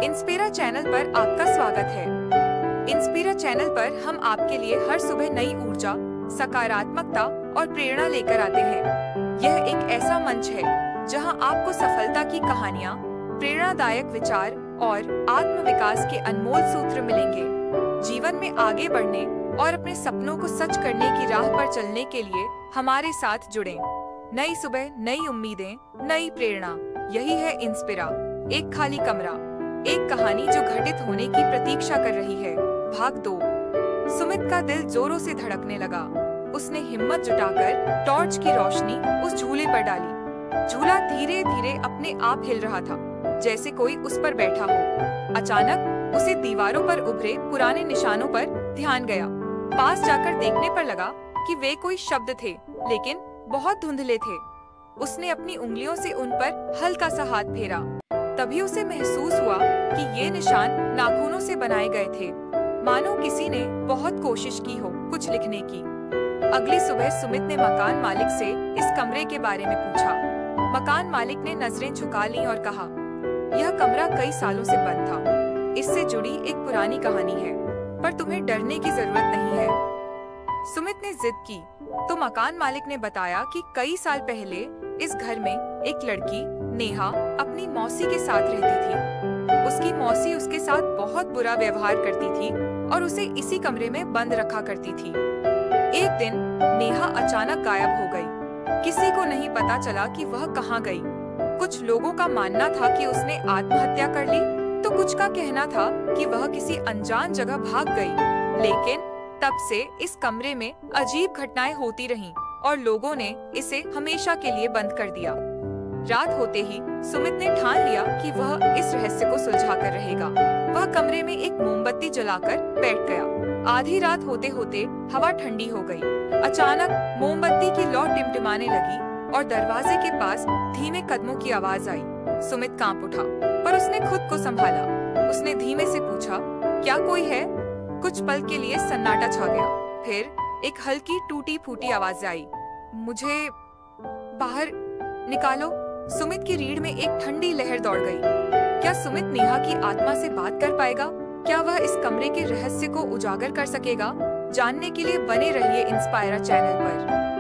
Inspira channel पर आपका स्वागत है। इंस्पिरा चैनल पर हम आपके लिए हर सुबह नई ऊर्जा, सकारात्मकता और प्रेरणा लेकर आते हैं। यह एक ऐसा मंच है जहां आपको सफलता की कहानियां, प्रेरणादायक विचार और आत्मविकास के अनमोल सूत्र मिलेंगे। जीवन में आगे बढ़ने और अपने सपनों को सच करने की राह पर चलने के लिए हमारे साथ जुड़ें। नई सुबह, नई उम्मीदें, नई प्रेरणा, यही है इंस्पिरा। एक खाली कमरा, एक कहानी जो घटित होने की प्रतीक्षा कर रही है। भाग 2। सुमित का दिल जोरों से धड़कने लगा। उसने हिम्मत जुटाकर टॉर्च की रोशनी उस झूले पर डाली। झूला धीरे धीरे अपने आप हिल रहा था, जैसे कोई उस पर बैठा हो। अचानक उसे दीवारों पर उभरे पुराने निशानों पर ध्यान गया। पास जाकर देखने पर लगा कि वे कोई शब्द थे, लेकिन बहुत धुंधले थे। उसने अपनी उंगलियों से उन पर हल्का सा हाथ फेरा। तभी उसे महसूस हुआ कि ये निशान नाखूनों से बनाए गए थे, मानो किसी ने बहुत कोशिश की हो कुछ लिखने की। अगली सुबह सुमित ने मकान मालिक से इस कमरे के बारे में पूछा। मकान मालिक ने नजरें झुका लीं और कहा, यह कमरा कई सालों से बंद था। इससे जुड़ी एक पुरानी कहानी है, पर तुम्हें डरने की जरूरत नहीं है। सुमित ने जिद की तो मकान मालिक ने बताया कि कई साल पहले इस घर में एक लड़की नेहा अपनी मौसी के साथ रहती थी। उसकी मौसी उसके साथ बहुत बुरा व्यवहार करती थी और उसे इसी कमरे में बंद रखा करती थी। एक दिन नेहा अचानक गायब हो गई। किसी को नहीं पता चला कि वह कहाँ गई। कुछ लोगों का मानना था कि उसने आत्महत्या कर ली, तो कुछ का कहना था कि वह किसी अनजान जगह भाग गई। लेकिन तब से इस कमरे में अजीब घटनाएं होती रहीं और लोगों ने इसे हमेशा के लिए बंद कर दिया। रात होते ही सुमित ने ठान लिया कि वह इस रहस्य को सुलझा कर रहेगा। वह कमरे में एक मोमबत्ती जलाकर बैठ गया। आधी रात होते होते हवा ठंडी हो गई। अचानक मोमबत्ती की लौ टिमटिमाने लगी और दरवाजे के पास धीमे कदमों की आवाज आई। सुमित कांप उठा, पर उसने खुद को संभाला। उसने धीमे से पूछा, क्या कोई है? कुछ पल के लिए सन्नाटा छा गया। फिर एक हल्की टूटी फूटी आवाज आई, मुझे बाहर निकालो। सुमित की रीढ़ में एक ठंडी लहर दौड़ गई। क्या सुमित नेहा की आत्मा से बात कर पाएगा? क्या वह इस कमरे के रहस्य को उजागर कर सकेगा? जानने के लिए बने रहिए इंस्पायरा चैनल पर।